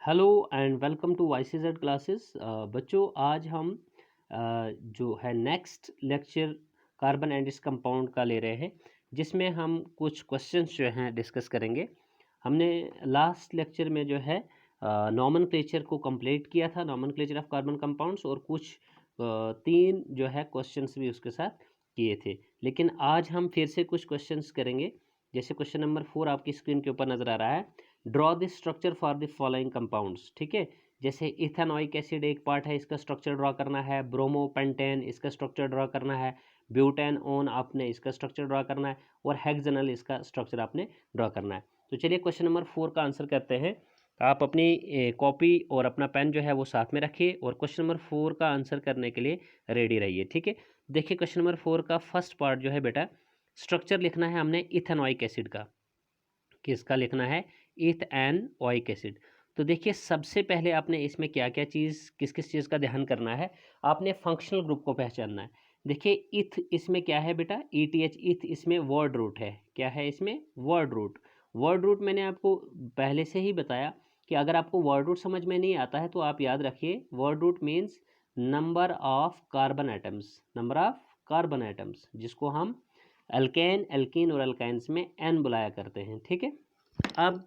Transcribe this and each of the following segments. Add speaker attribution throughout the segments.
Speaker 1: Hello and welcome to YCZ classes. बच्चों, आज हम जो है next lecture carbon and its compound का ले रहे हैं, जिसमें हम कुछ क्वेश्चंस जो हैं डिस्कस करेंगे। हमने लास्ट लेक्चर में जो है नॉमेनक्लेचर को कंप्लीट किया था, नॉमेनक्लेचर ऑफ कार्बन कंपाउंड्स, और कुछ तीन जो है क्वेश्चंस भी उसके साथ किए थे। लेकिन आज हम फिर से कुछ क्वेश्चंस करेंगे। जैसे क्वेश्चन नंबर 4 आपकी स्क्रीन के ऊपर नज़र आ रहा है, draw the structure for the following compounds. ठीक है, जैसे इथेनॉइक एसिड एक पार्ट है, इसका स्ट्रक्चर ड्रॉ करना है। ब्रोमोपेंटेन, इसका स्ट्रक्चर ड्रॉ करना है। ब्यूटेन ऑन आपने इसका स्ट्रक्चर ड्रॉ करना है, और हेक्सेनल इसका स्ट्रक्चर आपने ड्रॉ करना है। तो चलिए क्वेश्चन नंबर 4 का आंसर करते हैं। आप अपनी कॉपी और अपना पेन जो है वो साथ में रखिए, और क्वेश्चन नंबर 4 का आंसर करने के लिए रेडी रहिए। ठीक है, देखिए क्वेश्चन नंबर 4 का फर्स्ट पार्ट जो है बेटा, स्ट्रक्चर लिखना है हमने इथेनॉइक एसिड का। किसका लिखना है? Ethanoic acid. तो देखिए सबसे पहले आपने इसमें क्या क्या चीज़, किस किस चीज़ का ध्यान करना है। आपने फंक्शनल ग्रुप को पहचानना है। देखिए इथ इसमें क्या है बेटा? ETH, इथ इसमें वर्ड रूट है। क्या है इसमें? Word root. वर्ड रूट मैंने आपको पहले से ही बताया कि अगर आपको वर्ड रूट समझ में नहीं आता है तो आप याद रखिए, word root means number of carbon atoms, number of carbon atoms, जिसको हम अल्केन, एल्कीन और अल्काइंस में एन बुलाया करते हैं। ठीक है, अब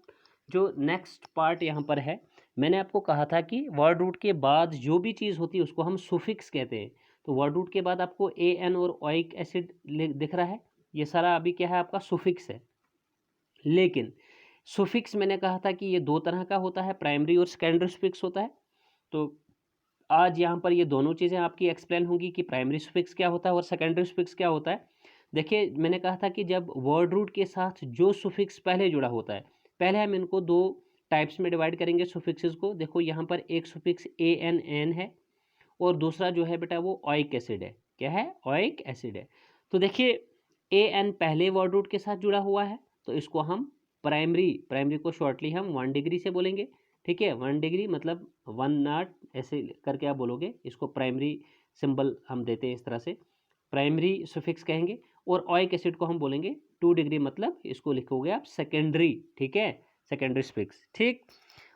Speaker 1: जो नेक्स्ट पार्ट यहाँ पर है, मैंने आपको कहा था कि वर्ड रूट के बाद जो भी चीज़ होती है उसको हम सुफिक्स कहते हैं। तो वर्ड रूट के बाद आपको AN और ओइक एसिड दिख रहा है, ये सारा अभी क्या है? आपका सुफिक्स है। लेकिन सुफिक्स मैंने कहा था कि ये दो तरह का होता है, प्राइमरी और सेकेंडरी सुफिक्स होता है। तो आज यहाँ पर ये दोनों चीज़ें आपकी एक्सप्लेन होंगी कि प्राइमरी सुफिक्स क्या होता है और सेकेंडरी सुफिक्स क्या होता है। देखिए मैंने कहा था कि जब वर्ड रूट के साथ जो सुफिक्स पहले जुड़ा होता है, पहले हम इनको दो टाइप्स में डिवाइड करेंगे सुफिक्सेस को। देखो यहाँ पर एक सुफिक्स ANN है, और दूसरा जो है बेटा वो ओइक एसिड है। क्या है? ओइक एसिड है। तो देखिए AN पहले वर्ड रूट के साथ जुड़ा हुआ है, तो इसको हम प्राइमरी, प्राइमरी को शॉर्टली हम 1 डिग्री से बोलेंगे। ठीक है, 1 डिग्री मतलब 1 नॉट, ऐसे करके आप बोलोगे इसको। प्राइमरी सिंबल हम देते हैं इस तरह से, प्राइमरी सुफिक्स कहेंगे। और ओइक एसिड को हम बोलेंगे 2 डिग्री, मतलब इसको लिखोगे आप सेकेंडरी। ठीक है, सेकेंडरी सुफिक्स। ठीक,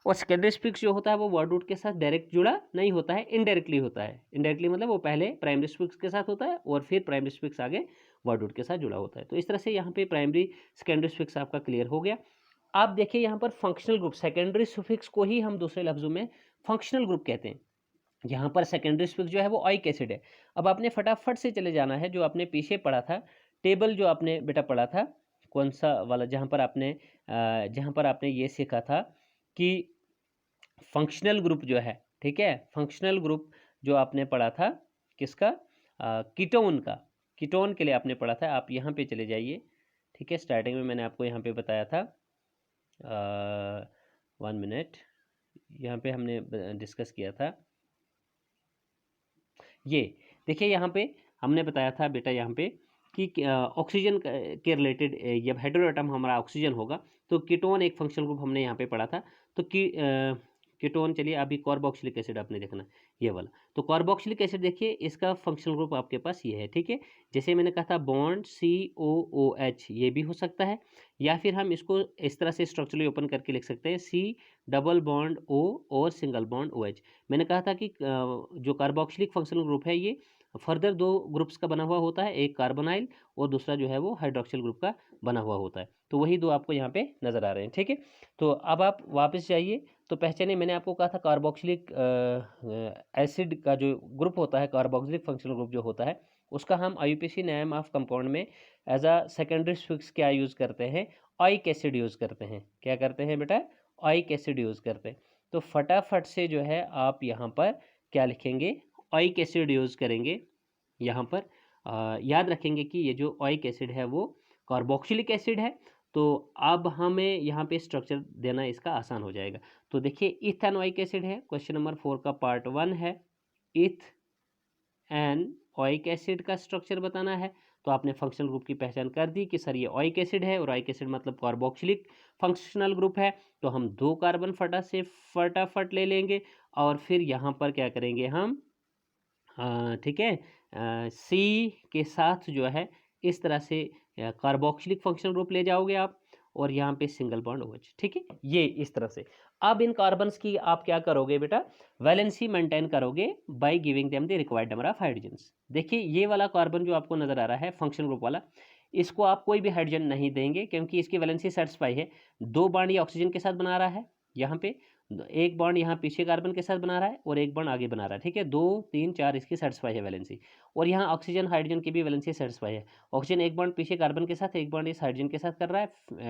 Speaker 1: और सेकेंडरी सुफिक्स जो होता है वो वर्ड रूट के साथ डायरेक्ट जुड़ा नहीं होता है, इनडायरेक्टली होता है। इनडायरेक्टली मतलब वो पहले प्राइमरी सुफिक्स के साथ होता है और फिर प्राइमरी सुफिक्स आगे वर्ड रूट के साथ जुड़ा होता है। तो इस तरह से यहाँ पे प्राइमरी सेकेंडरी सुफिक्स आपका क्लियर हो गया। आप देखिए यहाँ पर फंक्शनल ग्रुप, सेकेंडरी सुफिक्स को ही हम दूसरे लफ्जों में फंक्शनल ग्रुप कहते हैं। यहाँ पर सेकेंडरी सुफिक्स जो है वो ओइक एसिड है। अब आपने फटाफट से चले जाना है, जो आपने पीछे पढ़ा था टेबल, जो आपने बेटा पढ़ा था, कौन सा वाला, जहाँ पर आपने ये सीखा था कि फंक्शनल ग्रुप जो है, ठीक है, फंक्शनल ग्रुप जो आपने पढ़ा था किसका? कीटोन का। कीटोन के लिए आपने पढ़ा था। आप यहाँ पे चले जाइए। ठीक है, स्टार्टिंग में मैंने आपको यहाँ पे बताया था, 1 मिनट, यहाँ पे हमने डिस्कस किया था। ये देखिए यहाँ पे हमने बताया था बेटा यहाँ पे कि ऑक्सीजन के रिलेटेड, जब हाइड्रो एटम हमारा ऑक्सीजन होगा तो कीटोन एक फंक्शनल ग्रुप हमने यहाँ पे पढ़ा था। तो कीटोन, चलिए अभी कार्बोक्सिलिक एसिड आपने देखना, ये वाला। तो कार्बोक्सिलिक एसिड देखिए इसका फंक्शनल ग्रुप आपके पास ये है। ठीक है, जैसे मैंने कहा था बॉन्ड COOH, ये भी हो सकता है, या फिर हम इसको इस तरह से स्ट्रक्चरली ओपन करके लिख सकते हैं C डबल बॉन्ड O और सिंगल बॉन्ड OH। मैंने कहा था कि जो कार्बोक्सिलिक फंक्शनल ग्रुप है ये फर्दर दो ग्रुप्स का बना हुआ होता है, एक कार्बोनाइल और दूसरा जो है वो हाइड्रोक्सिल ग्रुप का बना हुआ होता है। तो वही दो आपको यहाँ पे नज़र आ रहे हैं। ठीक है, तो अब आप वापस जाइए तो पहचानिए, मैंने आपको कहा था कार्बोक्सिलिक एसिड का जो ग्रुप होता है, कार्बोक्सिलिक फंक्शनल ग्रुप जो होता है, उसका हम IUPAC नेम ऑफ कंपाउंड में एज अ सेकेंडरी सुफिक्स क्या यूज़ करते हैं? ओइक एसिड यूज़ करते हैं। क्या करते हैं बेटा? ओइक एसिड यूज़ करते हैं। तो फटाफट से जो है आप यहाँ पर क्या लिखेंगे? ओइक एसिड यूज़ करेंगे यहाँ पर। याद रखेंगे कि ये जो ओइक एसिड है वो कार्बोक्सिलिक एसिड है। तो अब हमें यहाँ पे स्ट्रक्चर देना इसका आसान हो जाएगा। तो देखिए इथेनॉइक एसिड है, क्वेश्चन नंबर 4 का पार्ट 1 है। ओइक एसिड का स्ट्रक्चर बताना है। तो आपने फंक्शनल ग्रुप की पहचान कर दी कि सर ये ओइक एसिड है, और ओइक एसिड मतलब कार्बोक्सिलिक फंक्शनल ग्रुप है। तो हम 2 कार्बन फटाफट ले लेंगे, और फिर यहाँ पर क्या करेंगे हम? ठीक है, C के साथ जो है इस तरह से कार्बोक्सिलिक फंक्शनल ग्रुप ले जाओगे आप, और यहाँ पे सिंगल बॉन्ड OH, ठीक है, ये इस तरह से। अब इन कार्बन्स की आप क्या करोगे बेटा, वैलेंसी मेंटेन करोगे by giving them the required number of hydrogens. देखिए ये वाला कार्बन जो आपको नजर आ रहा है फंक्शनल ग्रुप वाला, इसको आप कोई भी हाइड्रोजन नहीं देंगे क्योंकि इसकी वैलेंसी सेटिस्फाई है। 2 बॉन्ड ये ऑक्सीजन के साथ बना रहा है यहाँ पे, एक बॉन्ड यहाँ पीछे कार्बन के साथ बना रहा है और एक बॉन्ड आगे बना रहा है, ठीक है, 2 3 4 इसकी सेटिस्फाई है वैलेंसी। और यहाँ ऑक्सीजन हाइड्रोजन की भी वैलेंसी सेटिस्फाई है। ऑक्सीजन एक बॉन्ड पीछे कार्बन के साथ, एक बॉन्ड इस हाइड्रोजन के साथ कर रहा है,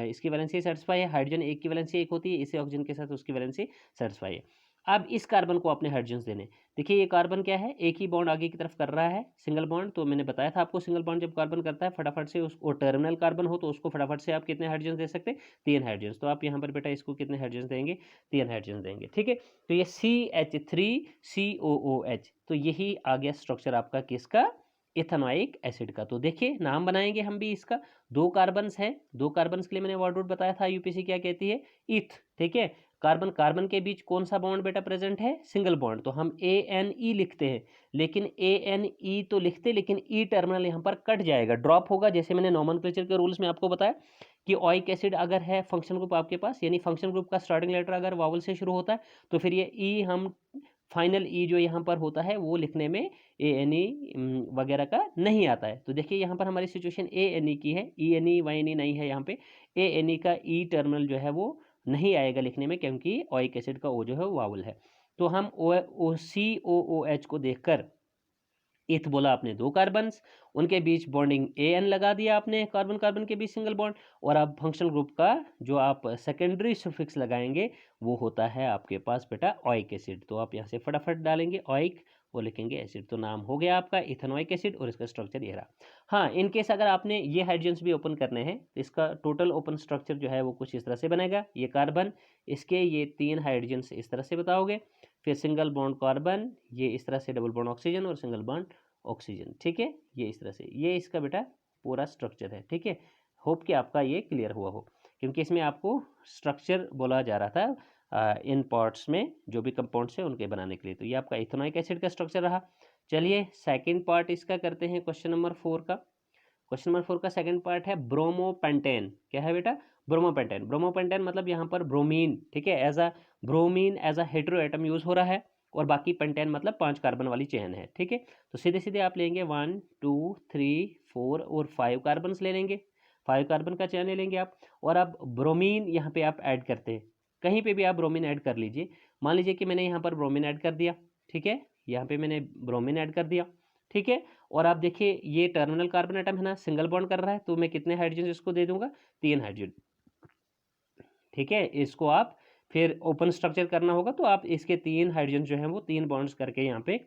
Speaker 1: इसकी वैलेंसी सेटिस्फाई है। हाइड्रोजन एक की वैलेंसी एक होती है, इसे ऑक्सीजन के साथ उसकी वैलेंसी सेटिस्फाई है। अब इस कार्बन को अपने हाइड्रोजन देने, देखिए ये कार्बन क्या है, एक ही बॉन्ड आगे की तरफ कर रहा है, सिंगल बॉन्ड। तो मैंने बताया था आपको सिंगल बॉन्ड जब कार्बन करता है फटाफट से उसको, टर्मिनल कार्बन हो तो उसको फटाफट से आप कितने हाइड्रोजन दे सकते हैं, 3 हाइड्रोजन। तो आप यहाँ पर बेटा इसको कितने हाइड्रोजन देंगे, 3 हाइड्रोजन देंगे, ठीक है। तो ये CH3COOH, तो यही आ गया स्ट्रक्चर आपका किसका, इथेनॉइक एसिड का। तो देखिए नाम बनाएंगे हम भी इसका, 2 कार्बन्स है, 2 कार्बन्स के लिए मैंने वर्ड रूट बताया था, यूपीसी क्या कहती है, इथ, ठीक है। कार्बन कार्बन के बीच कौन सा बॉन्ड बेटा प्रेजेंट है, सिंगल बॉन्ड, तो हम ANE लिखते हैं। लेकिन ANE तो लिखते, लेकिन E टर्मिनल यहाँ पर कट जाएगा, ड्रॉप होगा। जैसे मैंने नोमेनक्लेचर के रूल्स में आपको बताया कि ओइक एसिड अगर है फंक्शन ग्रुप आपके पास, यानी फंक्शन ग्रुप का स्टार्टिंग लेटर अगर वावल से शुरू होता है, तो फिर ये E हम फाइनल E जो यहाँ पर होता है वो लिखने में ANE वगैरह का नहीं आता है। तो देखिए यहाँ पर हमारी सिचुएशन ANE की है, ENE YNE नहीं है, यहाँ पे ANE का E टर्मिनल जो है वो नहीं आएगा लिखने में, क्योंकि ओइक एसिड का O जो है वो वावल है। तो हम COOH को देखकर, इथ बोला आपने 2 कार्बन्स, उनके बीच बॉन्डिंग AN लगा दिया आपने, कार्बन कार्बन के बीच सिंगल बॉन्ड। और अब फंक्शनल ग्रुप का जो आप सेकेंडरी सफिक्स लगाएंगे वो होता है आपके पास बेटा ओइक एसिड। तो आप यहाँ से फटाफट डालेंगे ओइक और लिखेंगे एसिड, तो नाम हो गया आपका इथेनोइक एसिड और इसका स्ट्रक्चर ये रहा। हाँ, इन केस अगर आपने ये हाइड्रोजन्स भी ओपन करने हैं तो इसका टोटल ओपन स्ट्रक्चर जो है वो कुछ इस तरह से बनेगा। ये कार्बन, इसके ये 3 हाइड्रोजन्स इस तरह से बताओगे, फिर सिंगल बॉन्ड कार्बन, ये इस तरह से डबल बॉन्ड ऑक्सीजन और सिंगल बॉन्ड ऑक्सीजन, ठीक है, ये इस तरह से, ये इसका बेटा पूरा स्ट्रक्चर है, ठीक है। होप कि आपका ये क्लियर हुआ हो, क्योंकि इसमें आपको स्ट्रक्चर बोला जा रहा था इन पार्ट्स में जो भी कंपाउंड्स हैं उनके बनाने के लिए। तो ये आपका इथेनॉइक एसिड का स्ट्रक्चर रहा। चलिए सेकंड पार्ट इसका करते हैं, क्वेश्चन नंबर 4 का। क्वेश्चन नंबर 4 का सेकंड पार्ट है ब्रोमोपेंटेन। क्या है बेटा, ब्रोमोपेंटेन। ब्रोमोपेंटेन मतलब यहाँ पर ब्रोमीन, ठीक है, as a bromine as a hetero atom use हो रहा है, और बाकी पेंटेन मतलब 5 कार्बन वाली चेन है, ठीक है। तो सीधे सीधे आप लेंगे 1 2 3 4 और 5 कार्बन ले लेंगे, 5 कार्बन का चेन ले लेंगे आप। और अब ब्रोमीन यहाँ पे आप ऐड करते हैं, कहीं पे भी आप ब्रोमीन ऐड कर लीजिए। मान लीजिए कि मैंने यहाँ पर ब्रोमीन ऐड कर दिया, ठीक है, यहाँ पे मैंने ब्रोमीन ऐड कर दिया, ठीक है। और आप देखिए ये टर्मिनल कार्बन एटम है ना, सिंगल बॉन्ड कर रहा है, तो मैं कितने हाइड्रोजन इसको दे दूंगा, 3 हाइड्रोजन, ठीक है। इसको आप फिर ओपन स्ट्रक्चर करना होगा तो आप इसके 3 हाइड्रोजन जो है वो 3 बॉन्ड्स करके यहाँ पे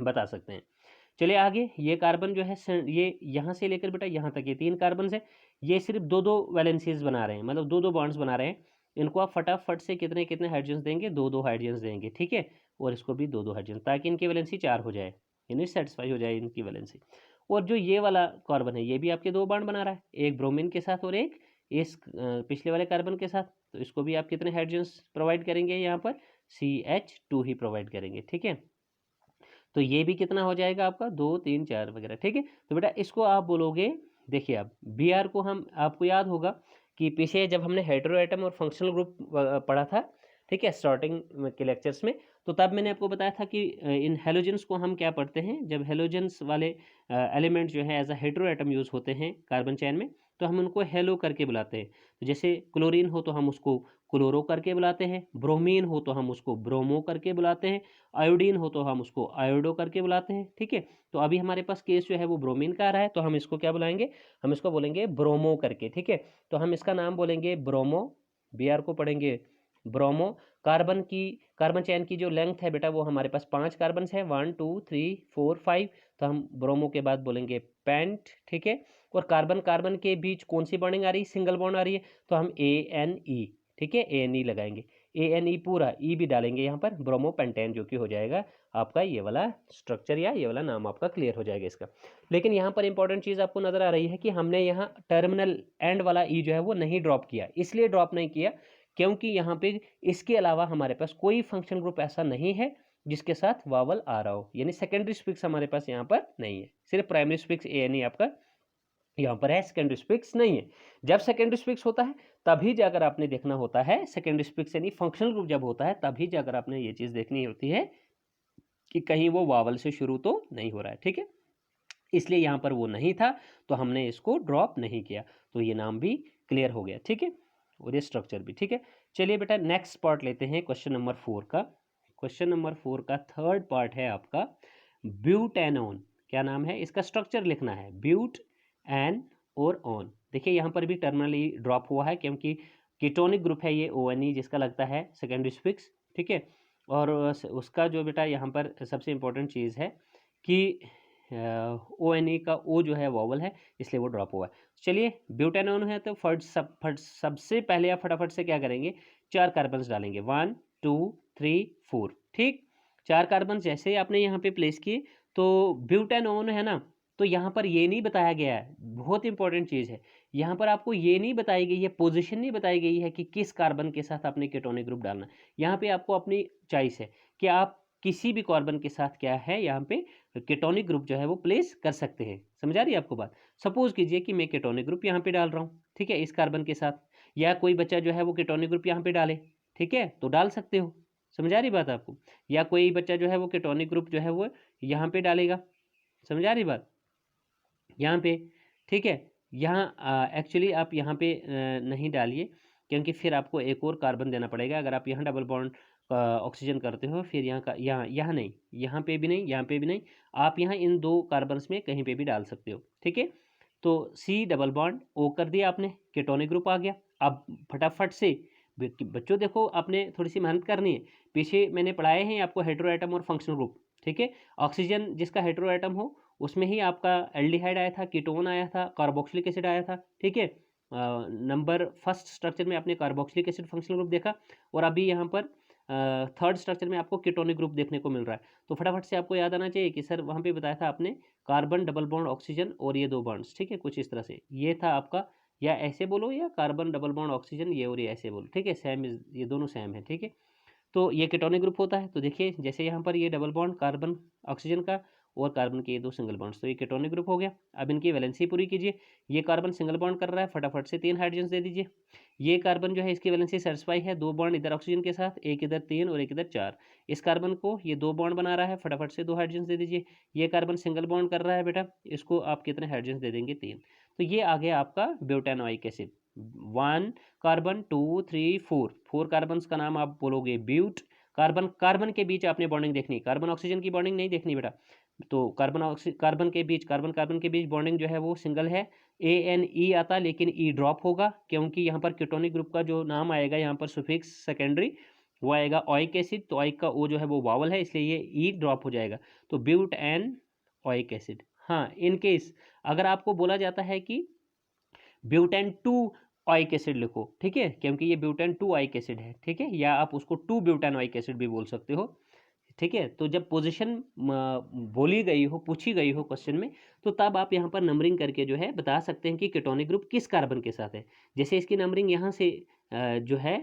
Speaker 1: बता सकते हैं। चलिए आगे, ये कार्बन जो है ये यहाँ से लेकर बेटा यहाँ तक ये 3 कार्बन है, ये सिर्फ 2-2 वैलेंसीज बना रहे हैं, मतलब 2-2 बॉन्ड्स बना रहे हैं। इनको आप फटाफट से कितने कितने हाइड्रोजन देंगे, 2-2 हाइड्रोजन देंगे, ठीक है। और इसको भी 2-2 हाइड्रोजन, ताकि इनकी वैलेंसी 4 हो जाए, यानी सेटिस्फाई हो जाए इनकी वैलेंसी। और जो ये वाला कार्बन है ये भी आपके 2 बॉन्ड बना रहा है, एक ब्रोमीन के साथ और एक इस पिछले वाले कार्बन के साथ। तो इसको भी आप कितने हाइड्रोजन प्रोवाइड करेंगे, यहाँ पर CH2 ही प्रोवाइड करेंगे, ठीक है। तो ये भी कितना हो जाएगा आपका 2 3 4 वगैरह, ठीक है। तो बेटा इसको आप बोलोगे, देखिए अब Br को हम, आपको याद होगा कि पीछे जब हमने हेटेरो एटम और फंक्शनल ग्रुप पढ़ा था, ठीक है, स्टार्टिंग के लेक्चर्स में, तो तब मैंने आपको बताया था कि इन हेलोजेंस को हम क्या पढ़ते हैं, जब हेलोजेंस वाले एलिमेंट जो है as a hetero atom use होते हैं कार्बन चैन में, तो हम उनको हेलो करके बुलाते हैं। तो जैसे क्लोरीन हो तो हम उसको क्लोरो करके बुलाते हैं, ब्रोमीन हो तो हम उसको ब्रोमो करके बुलाते हैं, आयोडीन हो तो हम उसको आयोडो करके बुलाते हैं, ठीक है। तो अभी हमारे पास केस जो है वो ब्रोमीन का आ रहा है, तो हम इसको क्या बुलाएंगे, हम इसको बोलेंगे ब्रोमो करके, ठीक है। तो हम इसका नाम बोलेंगे ब्रोमो, Br को पढ़ेंगे ब्रोमो। कार्बन चैन की जो लेंथ है बेटा वो हमारे पास 5 कार्बन है, 1 2 3 4 5, तो हम ब्रोमो के बाद बोलेंगे पेंट, ठीक है। और कार्बन कार्बन के बीच कौन सी बॉन्डिंग आ रही है, सिंगल बॉन्ड आ रही है, तो हम ANE, ठीक है, ANE लगाएंगे, ANE पूरा E भी डालेंगे यहाँ पर, ब्रोमोपेंटेन, जो कि हो जाएगा आपका ये वाला स्ट्रक्चर, या ये वाला नाम आपका क्लियर हो जाएगा इसका। लेकिन यहाँ पर इंपॉर्टेंट चीज़ आपको नजर आ रही है कि हमने यहाँ टर्मिनल एंड वाला E जो है वो नहीं ड्रॉप किया, इसलिए ड्रॉप नहीं किया क्योंकि यहाँ पे इसके अलावा हमारे पास कोई फंक्शन ग्रुप ऐसा नहीं है जिसके साथ वावल आ रहा हो, यानी सेकेंडरी स्पिक्स हमारे पास यहाँ पर नहीं है, सिर्फ प्राइमरी स्पिक्स ANE आपका यहाँ पर है, सेकेंडरी स्पिक्स नहीं है। जब सेकेंडरी स्पिक्स होता है तभी जाकर आपने देखना होता है, सेकेंडरी स्पिक्स यानी फंक्शनल ग्रुप जब होता है तभी जाकर आपने ये चीज़ देखनी होती है कि कहीं वो वावल से शुरू तो नहीं हो रहा है, ठीक है। इसलिए यहाँ पर वो नहीं था तो हमने इसको ड्रॉप नहीं किया, तो ये नाम भी क्लियर हो गया, ठीक है, और ये स्ट्रक्चर भी, ठीक है। चलिए बेटा नेक्स्ट पार्ट लेते हैं क्वेश्चन नंबर 4 का। क्वेश्चन नंबर 4 का थर्ड पार्ट है आपका ब्यूटेनॉन। क्या नाम है इसका? स्ट्रक्चर लिखना है, ब्यूट एन और ऑन। देखिए यहाँ पर भी टर्मिनली ड्रॉप हुआ है क्योंकि कीटोनिक ग्रुप है ये ONE जिसका लगता है सेकेंडरी स्पिक्स, ठीक है। और उसका जो बेटा यहाँ पर सबसे इम्पोर्टेंट चीज़ है कि ONE का O जो है वॉवल है, इसलिए वो ड्रॉप हुआ है। चलिए ब्यूटेनॉन है तो सबसे पहले आप फटाफट से क्या करेंगे, 4 कार्बन्स डालेंगे, 1 2 3 4, ठीक। 4 कार्बन जैसे ही आपने यहाँ पे प्लेस किए तो ब्यूटेनॉन है ना, तो यहाँ पर ये नहीं बताया गया है, बहुत इंपॉर्टेंट चीज़ है, यहाँ पर आपको ये नहीं बताई गई है, पोजीशन नहीं बताई गई है कि किस कार्बन के साथ आपने कीटोनिक ग्रुप डालना है। यहाँ पे आपको अपनी चॉइस है कि आप किसी भी कार्बन के साथ क्या है यहाँ पे कीटोनिक ग्रुप जो है वो प्लेस कर सकते हैं। समझ आ रही है आपको बात? सपोज कीजिए कि मैं कीटोनिक ग्रुप यहाँ पे डाल रहा हूँ, ठीक है, इस कार्बन के साथ, या कोई बच्चा जो है वो कीटोनिक ग्रुप यहाँ पे डाले, ठीक है, तो डाल सकते हो। समझ आ रही बात आपको? या कोई बच्चा जो है वो कीटोनिक ग्रुप जो है वो यहाँ पे डालेगा। समझ आ रही बात? यहाँ पे, ठीक है। यहाँ एक्चुअली आप यहाँ पे नहीं डालिए क्योंकि फिर आपको एक और कार्बन देना पड़ेगा। अगर आप यहाँ डबल बॉन्ड ऑक्सीजन करते हो फिर यहाँ का यहाँ यहाँ नहीं, यहाँ पे भी नहीं, यहाँ पे भी नहीं, आप यहाँ इन 2 कार्बन्स में कहीं पे भी डाल सकते हो, ठीक है। तो C डबल बॉन्ड O कर दिया आपने, कीटोनिक ग्रुप आ गया। अब फटाफट से बच्चों देखो आपने थोड़ी सी मेहनत करनी है, पीछे मैंने पढ़ाए हैं आपको हेटेरो एटम और फंक्शनल ग्रुप, ठीक है। ऑक्सीजन जिसका हेटेरो एटम हो उसमें ही आपका एल्डिहाइड आया था, कीटोन आया था, कार्बोक्सिलिक एसिड आया था, ठीक है। नंबर फर्स्ट स्ट्रक्चर में आपने कार्बोक्सिलिक एसिड फंक्शनल ग्रुप देखा, और अभी यहाँ पर थर्ड स्ट्रक्चर में आपको कीटोनिक ग्रुप देखने को मिल रहा है। तो फटाफट से आपको याद आना चाहिए कि सर वहाँ पे बताया था आपने कार्बन डबल बॉन्ड ऑक्सीजन और ये 2 बॉन्ड्स, ठीक है, कुछ इस तरह से ये था आपका, या ऐसे बोलो या कार्बन डबल बॉन्ड ऑक्सीजन ये और ये ऐसे बोलो, ठीक है, सेम, ये दोनों सेम है, ठीक है। तो ये कीटोनिक ग्रुप होता है। तो देखिए जैसे यहाँ पर ये डबल बॉन्ड कार्बन ऑक्सीजन का और कार्बन के ये 2 सिंगल बॉन्ड्स, तो ये कीटोनिक ग्रुप हो गया। अब इनकी वैलेंसी पूरी कीजिए, ये कार्बन सिंगल बॉन्ड कर रहा है, फटाफट से 3 हाइड्रोजन दे दीजिए। ये कार्बन जो है इसकी वैलेंसी सेटिस्फाई है, 2 बॉन्ड इधर ऑक्सीजन के साथ, एक इधर 3 और एक इधर 4। इस कार्बन को ये 2 बॉन्ड बना रहा है, फटाफट से 2 हाइड्रोजन दे दीजिए। ये कार्बन सिंगल बॉन्ड कर रहा है बेटा, इसको आप कितने हाइड्रोजन दे देंगे? 3। तो ये आ गया आपका ब्यूटेनोइक एसिड। 1 कार्बन 2 3 4 कार्बन्स का नाम आप बोलोगे ब्यूट। कार्बन कार्बन के बीच आपने बॉन्डिंग देखनी, कार्बन ऑक्सीजन की बॉन्डिंग नहीं देखनी बेटा। तो कार्बन के बीच, कार्बन के बीच बॉन्डिंग जो है वो सिंगल है, ANE आता, लेकिन E ड्रॉप होगा क्योंकि यहाँ पर कीटोनिक ग्रुप का जो नाम आएगा यहाँ पर सुफिक्स सेकेंडरी वो आएगा ओइक एसिड, तो ओइक का O जो है वो वावल है, इसलिए ये E ड्रॉप हो जाएगा। तो ब्यूट एन ओइक एसिड। हाँ, इन केस अगर आपको बोला जाता है कि ब्यूटेन 2 ओइक एसिड लिखो, ठीक है, क्योंकि ये ब्यूटेन 2 ओइक एसिड है, ठीक है, या आप उसको 2 ब्यूटेन ओइक एसिड भी बोल सकते हो, ठीक है। तो जब पोजीशन बोली गई हो, पूछी गई हो क्वेश्चन में, तो तब आप यहाँ पर नंबरिंग करके जो है बता सकते हैं कि कीटोनिक ग्रुप किस कार्बन के साथ है। जैसे इसकी नंबरिंग यहाँ से जो है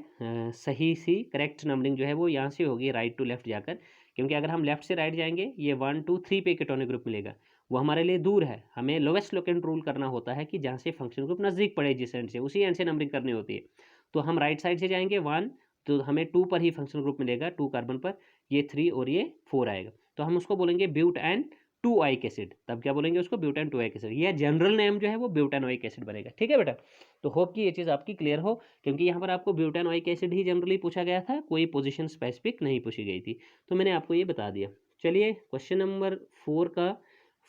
Speaker 1: सही सी करेक्ट नंबरिंग जो है वो यहाँ से होगी राइट टू लेफ्ट जाकर, क्योंकि अगर हम लेफ्ट से राइट जाएंगे ये 1 2 3 पे कीटोनिक ग्रुप मिलेगा, वो हमारे लिए दूर है, हमें लोवेस्ट लोकेंट रूल करना होता है कि जहाँ से फंक्शन ग्रुप नज़दीक पड़े जिस एंड से, उसी एंड से नंबरिंग करनी होती है। तो हम राइट साइड से जाएंगे 1, तो हमें 2 पर ही फंक्शनल ग्रुप मिलेगा, 2 कार्बन पर, ये 3 और ये 4 आएगा, तो हम उसको बोलेंगे ब्यूट एंड 2 ओइक एसिड। तब क्या बोलेंगे उसको? ब्यूट एंड 2 ओइक एसिड, या जनरल नेम जो है वो ब्यूटेनोइक एसिड बनेगा, ठीक है बेटा। तो होप कि ये चीज़ आपकी क्लियर हो, क्योंकि यहाँ पर आपको ब्यूटेनोइक एसिड ही जनरली पूछा गया था, कोई पोजीशन स्पेसिफिक नहीं पूछी गई थी, तो मैंने आपको ये बता दिया। चलिए क्वेश्चन नंबर 4 का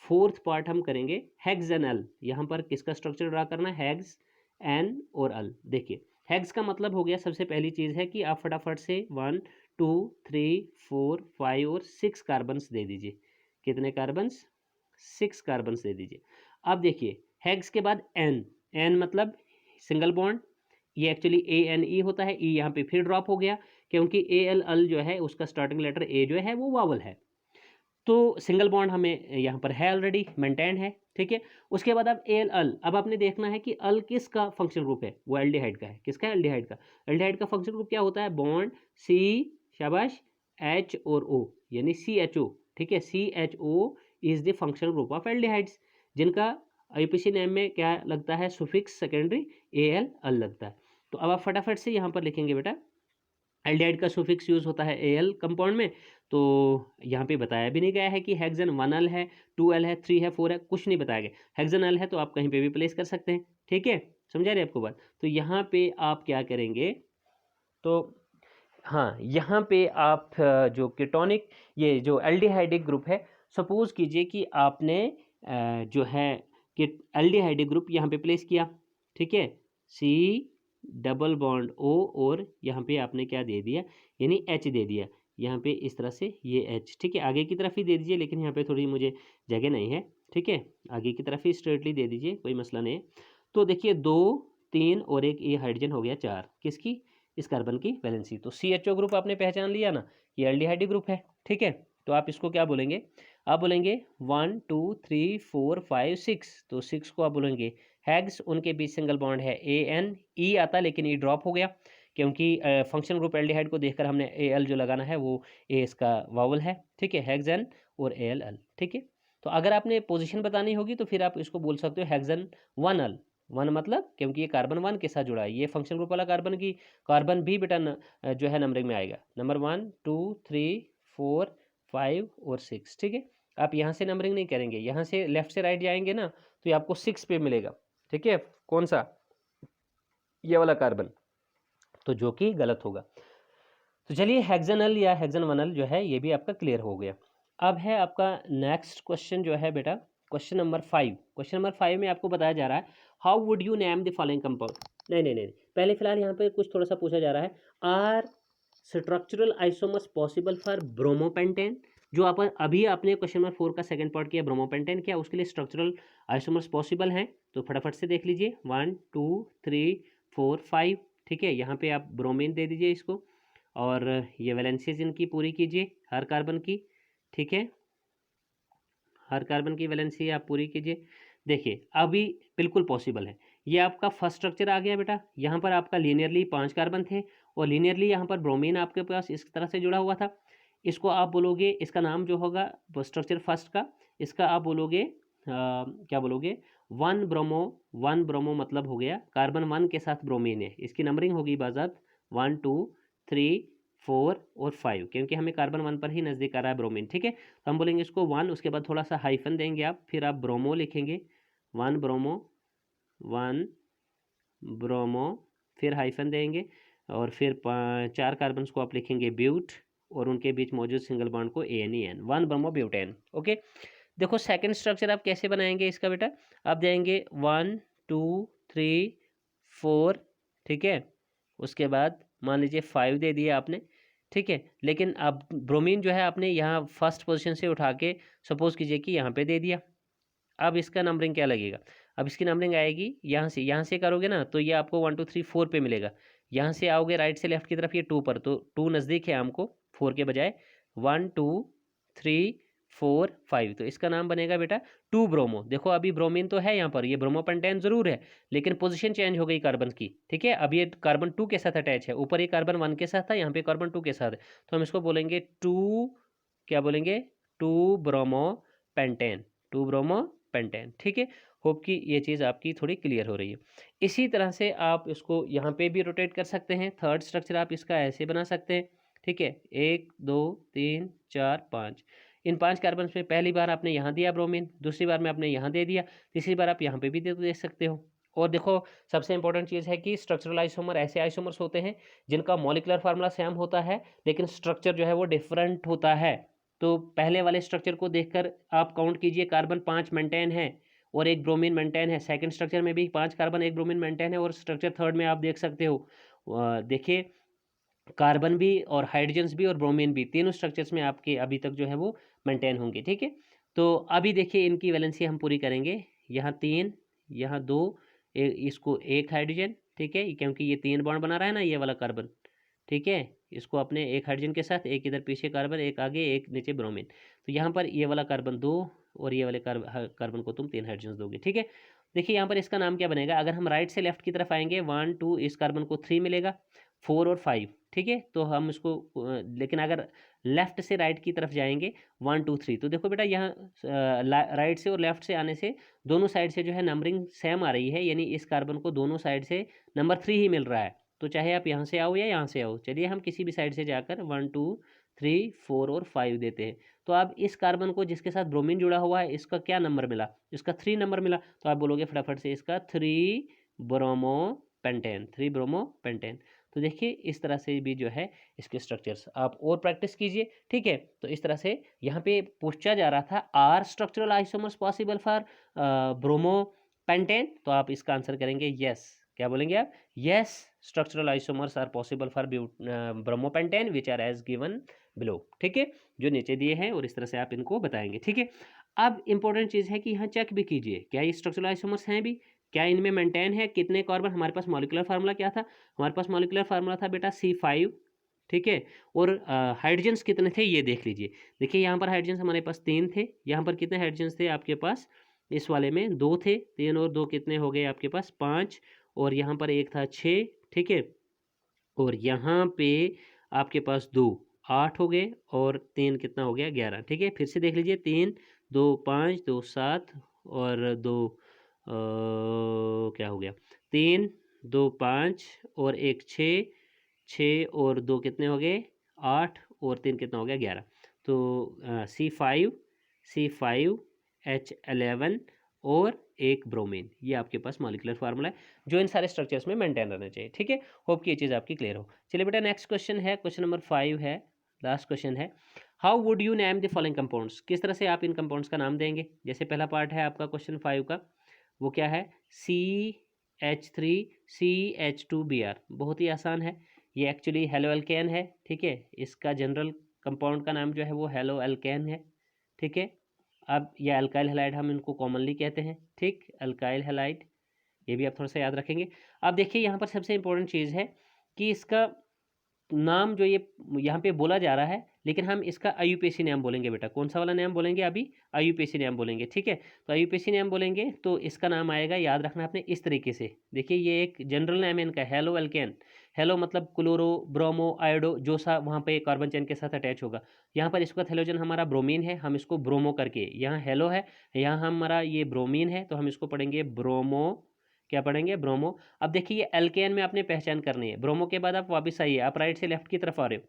Speaker 1: फोर्थ पार्ट हम करेंगे, हेक्स एंड अल। यहाँ पर किसका स्ट्रक्चर ड्रा करना है? हेक्स, एन और अल। देखिए हेक्स का मतलब हो गया, सबसे पहली चीज़ है कि आप फटाफट से 1 2 3 4 5 और 6 कार्बन्स दे दीजिए। कितने कार्बन्स? 6 कार्बन्स दे दीजिए। अब देखिए हेक्स के बाद एन, एन मतलब सिंगल बॉन्ड, ये एक्चुअली ANE होता है, E यहाँ पे फिर ड्रॉप हो गया क्योंकि AL अल जो है उसका स्टार्टिंग लेटर A जो है वो वावल है, तो सिंगल बॉन्ड हमें यहाँ पर है, ऑलरेडी मेंटेन है, ठीक है। उसके बाद अब एल अल, अब आपने देखना है कि अल किसका फंक्शन ग्रुप है? वो एल्डिहाइड का है। किसका है? एल्डिहाइड का। एल्डिहाइड का फंक्शन ग्रुप क्या होता है? बॉन्ड C, शाबाश, H और O, यानी CHO, ठीक है। CHO is the functional group of aldehydes, जिनका आईयूपीएसी नेम में क्या लगता है, सुफिक्स सेकेंडरी एल अल लगता है। तो अब आप फटाफट से यहाँ पर लिखेंगे बेटा, एल्डिहाइड का सुफिक्स यूज होता है एल कंपाउंड में। तो यहाँ पे बताया भी नहीं गया है कि हेक्सेन 1 अल है, 2 अल है, 3 है, 4 है, कुछ नहीं बताया गया। हेक्सेन अल है तो आप कहीं पे भी प्लेस कर सकते हैं, ठीक है, समझा रहे आपको बात। तो यहाँ पे आप क्या करेंगे, तो हाँ यहाँ पे आप जो कीटोनिक ये जो एल्डिहाइडिक ग्रुप है, सपोज कीजिए कि आपने जो है कि एल्डिहाइडिक ग्रुप यहाँ पे प्लेस किया, ठीक है, सी डबल बॉन्ड ओ, और यहाँ पे आपने क्या दे दिया, यानी एच दे दिया यहाँ पे इस तरह से, ये एच, ठीक है, आगे की तरफ ही दे दीजिए, लेकिन यहाँ पे थोड़ी मुझे जगह नहीं है, ठीक है, आगे की तरफ ही स्ट्रेटली दे दीजिए, कोई मसला नहीं है। तो देखिए 2 3 और एक ये हाइड्रोजन हो गया 4, किसकी, इस कार्बन की वैलेंसी। तो CHO ग्रुप आपने पहचान लिया ना, ये एल्डिहाइड ग्रुप है, ठीक है। तो आप इसको क्या बोलेंगे, आप बोलेंगे 1 2 3 4 5 6, तो 6 को आप बोलेंगे हैग्स, उनके बीच सिंगल बॉन्ड है AN, ई आता लेकिन ई ड्रॉप हो गया, क्योंकि फंक्शन ग्रुप एल्डिहाइड को देखकर हमने AL जो लगाना है वो ए इसका वावल है, ठीक है, हेक्सेन और ALL, ठीक है। तो अगर आपने पोजीशन बतानी होगी तो फिर आप इसको बोल सकते हो हेक्सेन 1 अल, 1 मतलब क्योंकि ये कार्बन 1 के साथ जुड़ा है, ये फंक्शन ग्रुप वाला कार्बन की कार्बन भी बेटा जो है नंबरिंग में आएगा, नंबर 1 2 3 4 5 और 6, ठीक है। आप यहाँ से नंबरिंग नहीं करेंगे, यहाँ से लेफ्ट से राइट जाएंगे ना तो ये आपको 6 पे मिलेगा, ठीक है, कौन सा, ये वाला कार्बन, तो जो कि गलत होगा। तो चलिए हेक्सेनल या हेक्सेन 1 अल जो है ये भी आपका क्लियर हो गया। अब है आपका नेक्स्ट क्वेश्चन जो है बेटा, क्वेश्चन नंबर 5। क्वेश्चन नंबर 5 में आपको बताया जा रहा है how would you name the following compound. नहीं नहीं नहीं, पहले फिलहाल यहाँ पे कुछ थोड़ा सा पूछा जा रहा है, are structural isomers possible for bromopentane. जो आप अभी आपने क्वेश्चन नंबर 4 का सेकंड पार्ट किया, ब्रोमोपेंटेन क्या उसके लिए स्ट्रक्चरल आइसोमर्स पॉसिबल हैं, तो फटाफट से देख लीजिए 1 2 3 4 5, ठीक है। यहाँ पे आप ब्रोमीन दे दीजिए इसको, और ये वैलेंसीज इनकी पूरी कीजिए हर कार्बन की, ठीक है, हर कार्बन की वैलेंसी आप पूरी कीजिए। देखिए अभी बिल्कुल पॉसिबल है, ये आपका फर्स्ट स्ट्रक्चर आ गया बेटा, यहाँ पर आपका लीनियरली 5 कार्बन थे, और लीनियरली यहाँ पर ब्रोमीन आपके पास इस तरह से जुड़ा हुआ था। इसको आप बोलोगे, इसका नाम जो होगा स्ट्रक्चर फर्स्ट का, इसका आप बोलोगे क्या बोलोगे, 1 ब्रोमो मतलब हो गया कार्बन 1 के साथ ब्रोमीन है, इसकी नंबरिंग होगी बाजात 1 2 3 4 और 5, क्योंकि हमें कार्बन 1 पर ही नज़दीक आ रहा है ब्रोमीन, ठीक है। तो हम बोलेंगे इसको 1, उसके बाद थोड़ा सा हाइफन देंगे आप, फिर आप ब्रोमो लिखेंगे, 1 ब्रोमो 1 ब्रोमो, फिर हाइफन देंगे, और फिर 4 कार्बन को आप लिखेंगे ब्यूट, और उनके बीच मौजूद सिंगल बॉन्ड को ANEN, 1 ब्रोमो ब्यूटेन, ओके। देखो सेकंड स्ट्रक्चर आप कैसे बनाएंगे इसका बेटा, आप देंगे 1 2 3 4, ठीक है, उसके बाद मान लीजिए 5 दे दिया आपने, ठीक है, लेकिन अब ब्रोमीन जो है आपने यहाँ फर्स्ट पोजीशन से उठा के सपोज कीजिए कि यहाँ पे दे दिया। अब इसका नंबरिंग क्या लगेगा, अब इसकी नंबरिंग आएगी यहाँ से करोगे ना तो ये आपको 1 2 3 4 पे मिलेगा, यहाँ से आओगे राइट से लेफ्ट की तरफ ये 2 पर, तो 2 नज़दीक है हमको 4 के बजाय, 1 2 3 4 5, तो इसका नाम बनेगा बेटा 2 ब्रोमो। देखो अभी ब्रोमीन तो है यहाँ पर, ये ब्रोमोपेंटेन जरूर है, लेकिन पोजीशन चेंज हो गई कार्बन की, ठीक है। अब ये कार्बन 2 के साथ अटैच है, ऊपर ये कार्बन 1 के साथ था, यहाँ पे कार्बन 2 के साथ है, तो हम इसको बोलेंगे 2, क्या बोलेंगे, 2 ब्रोमो पेंटेन, 2 ब्रोमो पेंटेन, ठीक है। होप कि ये चीज़ आपकी थोड़ी क्लियर हो रही है। इसी तरह से आप इसको यहाँ पे भी रोटेट कर सकते हैं, थर्ड स्ट्रक्चर आप इसका ऐसे बना सकते हैं, ठीक है, 1 2 3 4 5, इन 5 कार्बन में पहली बार आपने यहाँ दिया ब्रोमीन, दूसरी बार में आपने यहाँ दे दिया, तीसरी बार आप यहाँ पे भी दे सकते हो। और देखो सबसे इंपॉर्टेंट चीज़ है कि स्ट्रक्चरल आइसोमर ऐसे आइसोमर्स होते हैं जिनका मॉलिक्यूलर फार्मूला सेम होता है, लेकिन स्ट्रक्चर जो है वो डिफरेंट होता है। तो पहले वाले स्ट्रक्चर को देखकर आप काउंट कीजिए, कार्बन 5 मेंटेन है और एक ब्रोमीन मेंटेन है, सेकंड स्ट्रक्चर में भी 5 कार्बन 1 ब्रोमीन मेंटेन है, और स्ट्रक्चर थर्ड में आप देख सकते हो, देखिए कार्बन भी और हाइड्रोजन्स भी और ब्रोमीन भी, तीनों स्ट्रक्चर्स में आपके अभी तक जो है वो मेंटेन होंगे, ठीक है। तो अभी देखिए इनकी वैलेंसी हम पूरी करेंगे, यहाँ 3 यहाँ 2, इसको 1 हाइड्रोजन, ठीक है, क्योंकि ये 3 बॉन्ड बना रहा है ना ये वाला कार्बन, ठीक है, इसको अपने 1 हाइड्रोजन के साथ, एक इधर पीछे कार्बन, एक आगे एक नीचे ब्रोमीन, तो यहाँ पर ये वाला कार्बन 2 और ये वाले कार्बन को तुम 3 हाइड्रोजन दोगे, ठीक है। देखिए यहाँ पर इसका नाम क्या बनेगा, अगर हम राइट से लेफ्ट की तरफ आएंगे 1 2, इस कार्बन को 3 मिलेगा, 4 और 5, ठीक है। तो हम इसको लेकिन अगर लेफ्ट से राइट की तरफ जाएंगे 1 2 3, तो देखो बेटा यहाँ राइट से और लेफ्ट से आने से दोनों साइड से जो है नंबरिंग सेम आ रही है, यानी इस कार्बन को दोनों साइड से नंबर 3 ही मिल रहा है। तो चाहे आप यहाँ से आओ या यहाँ से आओ, चलिए हम किसी भी साइड से जाकर 1 2 3 4 और 5 देते हैं। तो अब इस कार्बन को जिसके साथ ब्रोमीन जुड़ा हुआ है, इसका क्या नंबर मिला? इसका 3 नंबर मिला। तो आप बोलोगे फटाफट से इसका 3 ब्रोमो पेंटेन, 3 ब्रोमो पेंटेन। तो देखिए इस तरह से भी जो है इसके स्ट्रक्चर्स आप और प्रैक्टिस कीजिए, ठीक है। तो इस तरह से यहाँ पे पूछा जा रहा था are structural isomers possible for bromo pentane, तो आप इसका आंसर करेंगे यस। क्या बोलेंगे आप? Yes, structural isomers are possible for bromo pentane which are as given below, ठीक है, जो नीचे दिए हैं, और इस तरह से आप इनको बताएंगे, ठीक है। अब इंपॉर्टेंट चीज़ है कि यहाँ चेक भी कीजिए क्या ये स्ट्रक्चरल आइसोमर्स हैं भी, क्या इनमें मेंटेन है, कितने कार्बन। हमारे पास मॉलिक्यूलर फार्मूला क्या था? हमारे पास मॉलिक्यूलर फार्मूला था बेटा C5, ठीक है। और हाइड्रोजन्स कितने थे ये देख लीजिए। देखिए यहाँ पर हाइड्रोजन्स हमारे पास 3 थे, यहाँ पर कितने हाइड्रोजन्स थे आपके पास? इस वाले में 2 थे, 3 और 2 कितने हो गए आपके पास? 5, और यहाँ पर एक था 6, ठीक है। और यहाँ पे आपके पास 2 8 हो गए, और 3 कितना हो गया? 11, ठीक है। फिर से देख लीजिए, 3 2 5 2 7 और 2 क्या हो गया? 3 2 5 और एक 6, 6 और 2 कितने हो गए? 8, और 3 कितना हो गया? 11। तो C5H11 और एक ब्रोमीन, ये आपके पास मॉलिक्यूलर फार्मूला है जो इन सारे स्ट्रक्चर्स में मेंटेन रहना चाहिए, ठीक है। होप कि ये चीज़ आपकी क्लियर हो। चलिए बेटा नेक्स्ट क्वेश्चन है, क्वेश्चन नंबर 5 है, लास्ट क्वेश्चन है। How would you name the following compounds? किस तरह से आप इन कंपाउंड्स का नाम देंगे? जैसे पहला पार्ट है आपका क्वेश्चन 5 का, वो क्या है? CH3CH2Br, बहुत ही आसान है। ये एक्चुअली हेलो एल्केन है, ठीक है। इसका जनरल कंपाउंड का नाम जो है वो हेलो एल्केन है, ठीक है। अब ये अल्काइल हैलाइड हम इनको कॉमनली कहते हैं, ठीक, अल्काइल हैलाइड, ये भी आप थोड़ा सा याद रखेंगे। अब देखिए यहाँ पर सबसे इंपॉर्टेंट चीज़ है कि इसका नाम जो ये यहाँ पे बोला जा रहा है, लेकिन हम इसका आईयूपीएसी नाम बोलेंगे बेटा। कौन सा वाला नाम बोलेंगे? अभी आईयूपीएसी नाम बोलेंगे, ठीक है। तो आईयूपीएसी नाम बोलेंगे तो इसका नाम आएगा, याद रखना आपने, इस तरीके से। देखिए ये एक जनरल नाम है इनका, हेलो एल्केन। हेलो मतलब क्लोरो ब्रोमो आयोडो, जो सा वहाँ पे कार्बन चेन के साथ अटैच होगा। यहाँ पर इसका हेलोजन हमारा ब्रोमीन है, हम इसको ब्रोमो करके, यहाँ हेलो है, यहाँ हमारा ये ब्रोमीन है, तो हम इसको पढ़ेंगे ब्रोमो। क्या पढ़ेंगे? ब्रोमो। अब देखिए ये एल्केन में आपने पहचान करनी है। ब्रोमो के बाद आप वापस आइए, आप राइट से लेफ्ट की तरफ आ रहे हो।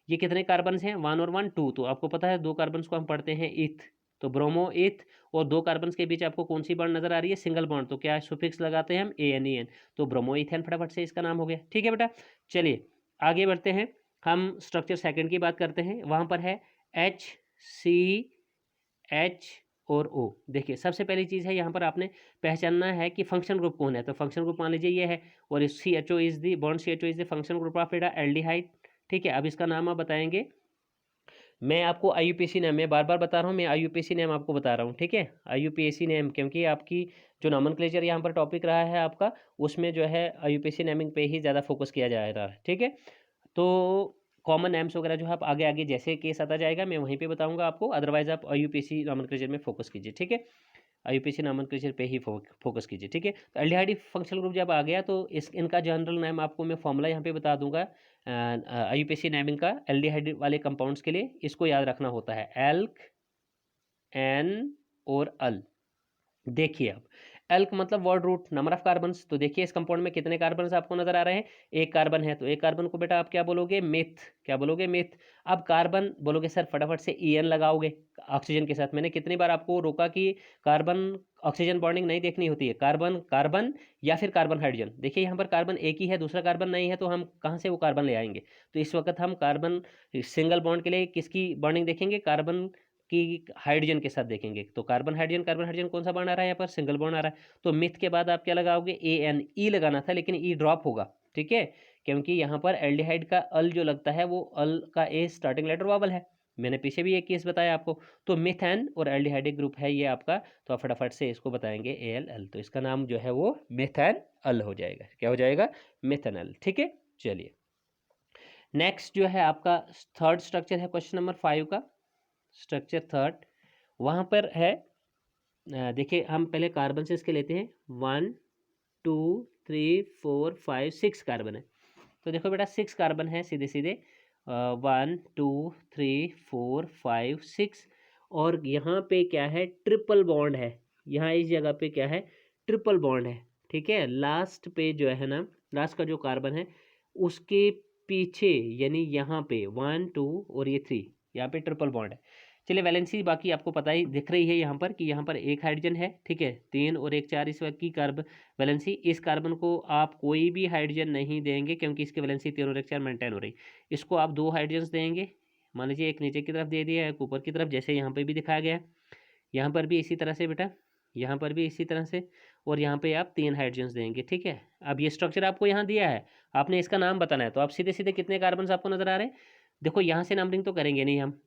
Speaker 1: ये कितने कार्बन हैं? 1 और 1 2, तो आपको पता है 2 कार्बन को हम पढ़ते हैं इथ, तो ब्रोमो इथ। और 2 कार्बन के बीच आपको कौन सी बॉन्ड नजर आ रही है? सिंगल बॉन्ड, तो क्या सुफिक्स लगाते हैं हम? ANEN, तो ब्रोमो इथेन, फटाफट से इसका नाम हो गया, ठीक है बेटा। चलिए आगे बढ़ते हैं, हम स्ट्रक्चर सेकंड की बात करते हैं। वहाँ पर है HCH और O। देखिए सबसे पहली चीज़ है, यहाँ पर आपने पहचानना है कि फंक्शन ग्रुप कौन है। तो फंक्शन ग्रुप मान लीजिए ये है, और इस CHO is the bond, CHO is the function group of aldehyde, ठीक है। अब इसका नाम आप बताएंगे। मैं आपको IUPAC नेम, मैं बार बार बता रहा हूँ, मैं IUPAC नेम आपको बता रहा हूँ, ठीक है। IUPAC नेम, क्योंकि आपकी जो नॉमेनक्लेचर यहाँ पर टॉपिक रहा है आपका, उसमें जो है IUPAC नेमिंग पे ही ज़्यादा फोकस किया जा रहा है, ठीक है। तो कॉमन नेम्स वगैरह जो है आप आगे आगे जैसे केस आता जाएगा मैं वहीं पे बताऊंगा आपको, अदरवाइज आप IUPAC नॉमेनक्लेचर में फोकस कीजिए, ठीक है। IUPAC नॉमेनक्लेचर पे ही फोकस कीजिए, ठीक है। तो एल्डिहाइड फंक्शनल ग्रुप जब आ गया तो इस इनका जनरल नेम आपको मैं फॉर्मूला यहाँ पे बता दूंगा IUPAC नेमिंग का एल्डिहाइड वाले कंपाउंड्स के लिए। इसको याद रखना होता है, एल्क, एन और अल। देखिए अब एल्क मतलब word root, number of carbons. तो देखिए इस कंपाउंड में कितने कार्बन्स आपको नजर आ रहे हैं? एक कार्बन है, तो एक कार्बन को बेटा आप क्या बोलोगे? मिथ। क्या बोलोगे? मिथ। अब कार्बन बोलोगे सर फटाफट से EN लगाओगे ऑक्सीजन के साथ। मैंने कितनी बार आपको रोका कि कार्बन ऑक्सीजन बॉन्डिंग नहीं देखनी होती है, कार्बन कार्बन या फिर कार्बन हाइड्रोजन। देखिए यहाँ पर कार्बन एक ही है, दूसरा कार्बन नहीं है, तो हम कहाँ से वो कार्बन ले आएंगे? तो इस वक्त हम कार्बन सिंगल बॉन्ड के लिए किसकी बॉन्डिंग देखेंगे? कार्बन कि हाइड्रोजन के साथ देखेंगे। तो कार्बन हाइड्रोजन कौन सा बॉन्ड आ रहा है? यहाँ पर सिंगल बॉन्ड आ रहा है। तो मिथ के बाद आप क्या लगाओगे? ANE लगाना था, लेकिन E ड्रॉप होगा, ठीक है, क्योंकि यहाँ पर एल्डिहाइड का अल जो लगता है वो अल का A स्टार्टिंग लेटर वावल है। मैंने पीछे भी एक केस बताया आपको। तो मिथेन और एल्डिहाइड ग्रुप है ये आपका, तो आप फटाफट से इसको बताएंगे ALL, तो इसका नाम जो है वो मिथेन अल हो जाएगा। क्या हो जाएगा? मिथेनल, ठीक है। चलिए नेक्स्ट जो है आपका थर्ड स्ट्रक्चर है क्वेश्चन नंबर 5 का, स्ट्रक्चर थर्ड। वहाँ पर है, देखिए हम पहले कार्बन से इसके लेते हैं, 1 2 3 4 5 6 कार्बन है। तो देखो बेटा 6 कार्बन है सीधे सीधे, 1 2 3 4 5 6, और यहाँ पे क्या है, ट्रिपल बॉन्ड है, यहाँ इस जगह पे क्या है, ट्रिपल बॉन्ड है। ठीक है, लास्ट पे जो है ना, लास्ट का जो कार्बन है उसके पीछे यानी यहाँ पे 1 2 और ये 3, यहाँ पे ट्रिपल बॉन्ड है। चलिए वैलेंसी बाकी आपको पता ही दिख रही है यहाँ पर कि यहाँ पर एक हाइड्रोजन है, ठीक है, 3 और 1 4 इस वक्त की कार्बन वैलेंसी। इस कार्बन को आप कोई भी हाइड्रोजन नहीं देंगे क्योंकि इसकी वैलेंसी 3 और 1 4 मेंटेन हो रही। इसको आप 2 हाइड्रोजन देंगे, मान लीजिए एक नीचे की तरफ दे दिया, एक ऊपर की तरफ, जैसे यहाँ पर भी दिखाया गया है। यहाँ पर भी इसी तरह से बेटा, यहाँ पर भी इसी तरह से, और यहाँ पे आप 3 हाइड्रोजन्स देंगे। ठीक है, अब ये स्ट्रक्चर आपको यहाँ दिया है, आपने इसका नाम बताना है, तो आप सीधे सीधे कितने कार्बन आपको नजर आ रहे हैं। देखो यहाँ से नंबरिंग तो करेंगे नहीं हम,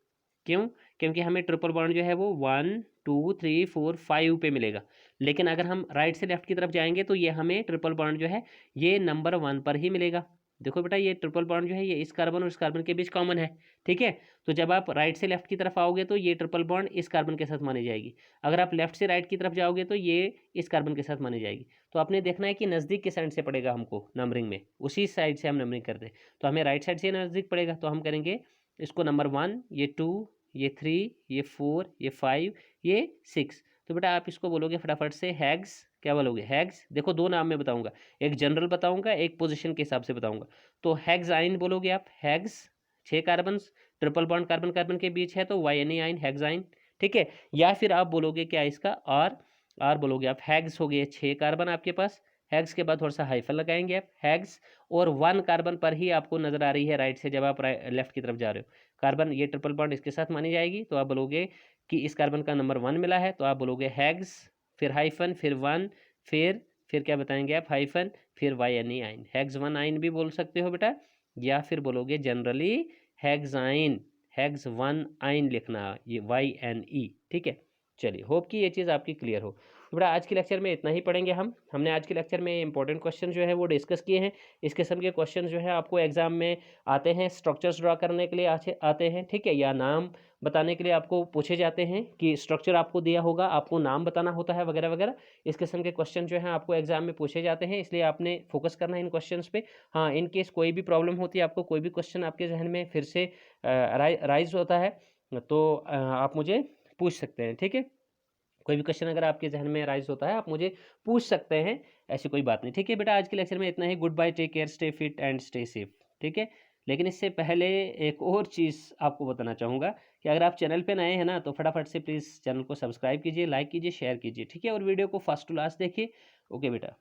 Speaker 1: क्यों, क्योंकि हमें ट्रिपल बॉन्ड जो है वो 1 2 3 4 5 पे मिलेगा। लेकिन अगर हम राइट से लेफ्ट की तरफ जाएंगे तो ये हमें ट्रिपल बॉन्ड जो है ये नंबर 1 पर ही मिलेगा। देखो बेटा ये ट्रिपल बॉन्ड जो है ये इस कार्बन और इस कार्बन के बीच कॉमन है। ठीक है, तो जब आप राइट से लेफ्ट की तरफ आओगे तो ये ट्रिपल बॉन्ड इस कार्बन के साथ मानी जाएगी, अगर आप लेफ्ट से राइट की तरफ जाओगे तो ये इस कार्बन के साथ मानी जाएगी। तो आपने देखना है कि नज़दीक के साइड से पड़ेगा हमको नंबरिंग में, उसी साइड से हम नंबरिंग करते हैं, तो हमें राइट साइड से नज़दीक पड़ेगा, तो हम करेंगे इसको नंबर 1, ये 2, ये 3, ये 4, ये 5, ये 6। तो बेटा आप इसको बोलोगे फटाफट से हैग्स, क्या बोलोगे, हैग्स। देखो 2 नाम में बताऊंगा, एक जनरल बताऊंगा, एक पोजीशन के हिसाब से बताऊंगा। तो हेक्साइन बोलोगे आप, हैग्स, 6 carbon, triple bond carbon carbon के बीच है तो वाई आइन हेक्साइन। ठीक है, या फिर आप बोलोगे क्या इसका, आर बोलोगे आप, हैग्स हो गए 6 कार्बन आपके पास, हैग्स के बाद थोड़ा सा हाइफन लगाएंगे आप, हैग्स, और 1 कार्बन पर ही आपको नजर आ रही है राइट से जब आप लेफ्ट की तरफ जा रहे हो कार्बन, ये ट्रिपल बॉन्ड इसके साथ मानी जाएगी, तो आप बोलोगे कि इस कार्बन का नंबर 1 मिला है, तो आप बोलोगे हैग्स, फिर हाइफन, फिर 1, फिर क्या बताएंगे आप, हाइफन, फिर वाई आइन, हैग्स 1 आइन भी बोल सकते हो बेटा, या फिर बोलोगे जनरली हेक्साइन, हैग्स 1 आइन लिखना, ये YNE। ठीक है, चलिए होप कि ये चीज़ आपकी क्लियर हो। तो बेटा आज के लेक्चर में इतना ही पढ़ेंगे हमने आज के लेक्चर में इंपॉर्टेंट क्वेश्चन जो है वो डिस्कस किए हैं। इस किस्म के क्वेश्चन जो है आपको एग्जाम में आते हैं, स्ट्रक्चर्स ड्रा करने के लिए आते हैं, ठीक है, या नाम बताने के लिए आपको पूछे जाते हैं कि स्ट्रक्चर आपको दिया होगा, आपको नाम बताना होता है वगैरह वगैरह। इस किस्म के क्वेश्चन जो हैं आपको एग्जाम में पूछे जाते हैं, इसलिए आपने फोकस करना है इन क्वेश्चंस पे। हाँ, इन केस कोई भी प्रॉब्लम होती है, आपको कोई भी क्वेश्चन आपके जहन में फिर से राइज होता है, तो आप मुझे पूछ सकते हैं। ठीक है, कोई भी क्वेश्चन अगर आपके जहन में राइज होता है आप मुझे पूछ सकते हैं, ऐसी कोई बात नहीं। ठीक है बेटा, आज के लेक्चर में इतना ही। Good bye, take care, stay fit and stay safe. ठीक है, लेकिन इससे पहले एक और चीज़ आपको बताना चाहूँगा कि अगर आप चैनल पे नए हैं ना तो फटाफट से प्लीज़ चैनल को सब्सक्राइब कीजिए, लाइक कीजिए, शेयर कीजिए। ठीक है, और वीडियो को फर्स्ट टू लास्ट देखिए। ओके बेटा।